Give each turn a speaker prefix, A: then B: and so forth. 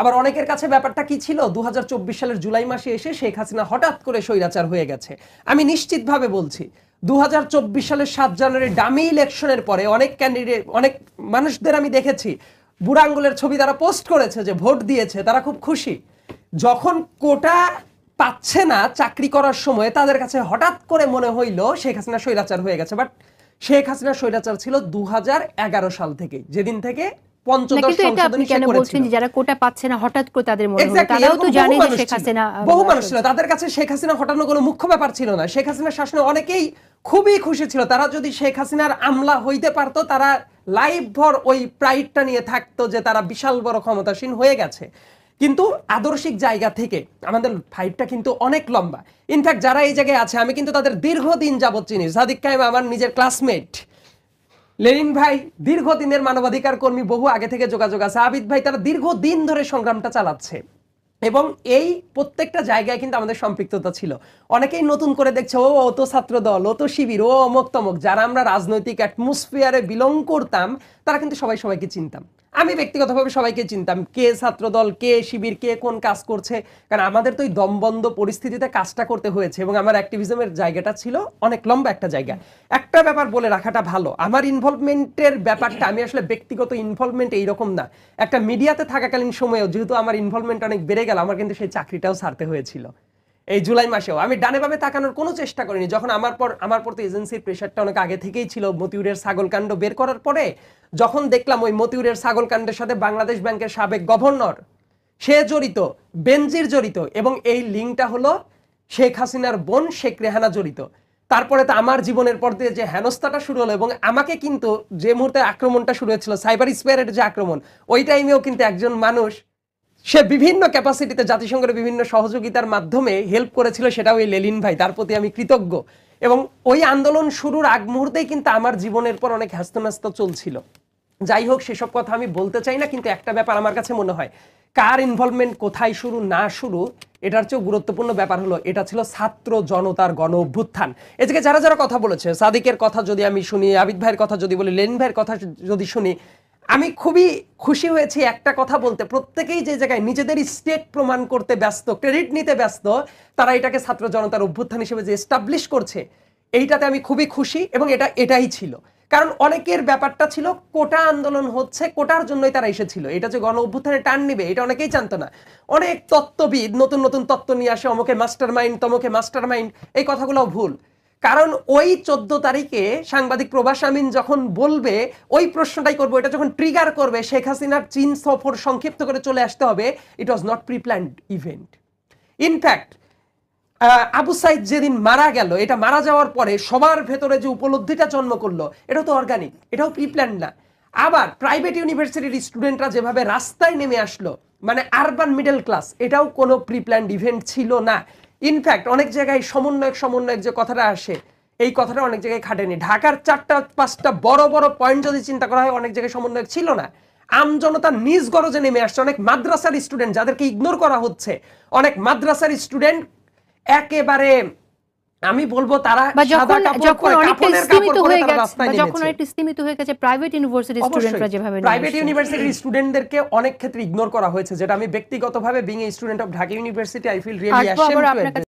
A: আবার অনেকের কাছে ব্যাপারটা কি ছিল, 2024 সালের জুলাই মাসে এসে শেখ হাসিনা হঠাৎ করে স্বৈরাচার হয়ে গেছে। আমি নিশ্চিতভাবে বলছি 2024 সালের 7 জানুয়ারি ডামি ইলেকশনের পরে অনেক ক্যান্ডিডেট, অনেক মানুষদের আমি দেখেছি বুড়া আঙ্গুলের ছবি তারা পোস্ট করেছে যে ভোট দিয়েছে, তারা খুব খুশি। যখন কোটা পাচ্ছে না চাকরি করার সময় তাদের কাছে হঠাৎ করে মনে হইল শেখ হাসিনা স্বৈরাচার হয়ে গেছে। বাট শেখ হাসিনা স্বৈরাচার ছিল 2011 সাল থেকে, যেদিন থেকে পঞ্চদশ সংশোধনী সে করেছিল।
B: যারা কোটা পাচ্ছে না হঠাৎ করে তাদের মনে হলো, তারাও তো জানে যে শেখ হাসিনা,
A: বহু মানুষ ছিল তাদের কাছে শেখ হাসিনা হটানো কোনো মুখ্য ব্যাপার ছিল না। শেখ হাসিনার শাসনে অনেকেই খুবই খুশি ছিল। তারা যদি শেখ হাসিনার আমলা হইতে পারতো, তারা লাইফ ভর ওই প্রাইডটা নিয়ে থাকতো যে তারা বিশাল বড় ক্ষমতাসীন হয়ে গেছে। কিন্তু আদর্শিক জায়গা থেকে আমাদের ফাইটটা কিন্তু অনেক লম্বা। ইনফ্যাক্ট যারা এই জায়গায় আছে আমি কিন্তু তাদের দীর্ঘদিন যাবত চিনি। সাদিক কায়েম আমার নিজের ক্লাসমেট, লেনিন ভাই দীর্ঘদিনের মানবাধিকার কর্মী, বহু আগে থেকে যোগাযোগ আছে। আবিদ ভাই, তারা দীর্ঘদিন ধরে সংগ্রামটা চালাচ্ছে এবং এই প্রত্যেকটা জায়গায় কিন্তু আমাদের সম্পৃক্ততা ছিল। অনেকেই নতুন করে দেখছে ও তো ছাত্র দল, ও তো শিবির, ও অমক তমক। যারা আমরা রাজনৈতিক অ্যাটমসফিয়ারে বিলং করতাম তারা কিন্তু সবাইকে চিনতাম। আমি ব্যক্তিগতভাবে সবাইকে চিনতাম, কে ছাত্র দল, কে শিবির, কে কোন কাজ করছে। কারণ আমাদের তো ওই দমবন্ধ পরিস্থিতিতে কাজটা করতে হয়েছে এবং আমার অ্যাক্টিভিজমের জায়গাটা ছিল অনেক লম্বা একটা জায়গা। একটা ব্যাপার বলে রাখাটা ভালো, আমার ইনভলভমেন্টের ব্যাপারটা, আমি আসলে ব্যক্তিগত ইনভলভমেন্ট এইরকম না। একটা মিডিয়াতে থাকাকালীন সময়েও যেহেতু আমার ইনভলভমেন্ট অনেক বেড়ে গেল, আমার কিন্তু সেই চাকরিটাও ছাড়তে হয়েছিল। এই জুলাই মাসেও আমি ডানে বামে তাকানোর কোনো চেষ্টা করিনি। যখন আমার পর তো এজেন্সির প্রেশারটা অনেক আগে থেকেই ছিল। মতিউরের ছাগলকাণ্ড বের করার পরে যখন দেখলাম ওই মতিউরের ছাগলকাণ্ডের সাথে বাংলাদেশ ব্যাংকের সাবেক গভর্নর সে জড়িত, বেনজির জড়িত এবং এই লিঙ্কটা হলো শেখ হাসিনার বোন শেখ রেহানা জড়িত, তারপরে তো আমার জীবনের পর দিয়ে যে হেনস্থাটা শুরু হলো এবং আমাকে কিন্তু যে মুহূর্তে আক্রমণটা শুরু হয়েছিল, সাইবার স্পেয়ারের যে আক্রমণ, ওই টাইমেও কিন্তু একজন মানুষ সে বিভিন্ন ক্যাপাসিটিতে জাতিসংঘের বিভিন্ন সহযোগিতার মাধ্যমে হেল্প করেছিল, সেটা ওই লেলিন ভাই। তার প্রতি আমি কৃতজ্ঞ। এবং ওই আন্দোলন শুরুর আগ মুহূর্তেই কিন্তু আমার জীবনের পর অনেক হ্যাস্তন্যস্ত চলছিল। যাই হোক, সেসব কথা আমি বলতে চাই না, কিন্তু একটা ব্যাপার আমার কাছে মনে হয়, কার ইনভলভমেন্ট কোথায় শুরু না শুরু এটার চেয়েও গুরুত্বপূর্ণ ব্যাপার হলো এটা ছিল ছাত্র জনতার গণ অভ্যুত্থান। এদিকে যারা যারা কথা বলেছে, সাদিকের কথা যদি আমি শুনি, আবিদ ভাইয়ের কথা যদি বলি, লেনিন ভাইয়ের কথা যদি শুনি, আমি খুবই খুশি হয়েছি একটা কথা বলতে, প্রত্যেকেই যে জায়গায় নিজেদের স্টেট প্রমাণ করতে ব্যস্ত, ক্রেডিট নিতে ব্যস্ত, তারা এটাকে ছাত্র জনতার অভ্যুত্থান হিসেবে যে এস্টাবলিশ করছে, এইটাতে আমি খুবই খুশি। এবং এটাই ছিল, কারণ অনেকের ব্যাপারটা ছিল কোটা আন্দোলন হচ্ছে, কোটার জন্যই তারা এসেছিল। এটা যে গণ অভ্যুত্থানে টান নিবে এটা অনেকেই জানতো না। অনেক তত্ত্ববিদ নতুন নতুন তত্ত্ব নিয়ে আসে, অমুকে মাস্টার মাইন্ড, তমুকে মাস্টার মাইন্ড, এই কথাগুলো ভুল। কারণ ওই 14 তারিখে সাংবাদিক প্রভাস আমিন যখন বলবে, ওই প্রশ্নটাই করবো, এটা যখন ট্রিগার করবে শেখ হাসিনার চীন সফর সংক্ষিপ্ত করে চলে আসতে হবে, it was not pre planned event. In fact Abu Saeed যেদিন মারা গেল, এটা মারা যাওয়ার পরে সবার ভেতরে যে উপলব্ধিটা জন্ম করলো, এটাও তো অর্গানিক, এটাও প্রি প্ল্যান্ড না। আবার প্রাইভেট ইউনিভার্সিটির স্টুডেন্টরা যেভাবে রাস্তায় নেমে আসলো, মানে আরবান মিডল ক্লাস, এটাও কোনো প্রি প্ল্যান্ড ইভেন্ট ছিল না। ইনফ্যাক্ট অনেক জায়গায় সমন্বয়ক যে কথাটা আসে, এই কথাটা অনেক জায়গায় খাটেনি। ঢাকার 4-5টা বড় বড় পয়েন্ট যদি চিন্তা করা হয়, অনেক জায়গায় সমন্বয়ক ছিল না। আমজনতা নিজ গরজে নেমে আসছে। অনেক মাদ্রাসার স্টুডেন্ট যাদেরকে ইগনোর করা হচ্ছে, অনেক মাদ্রাসার স্টুডেন্ট একেবারে আমি বলবো তারা
B: যখন সীমিত হয়ে গেছে প্রাইভেট ইউনিভার্সিটির স্টুডেন্টরা যেভাবে,
A: প্রাইভেট ইউনিভার্সিটির স্টুডেন্টদেরকে অনেক ক্ষেত্রে ইগনোর করা হয়েছে, যেটা আমি ব্যক্তিগতভাবে being a student of Dhaka University I feel really ashamed two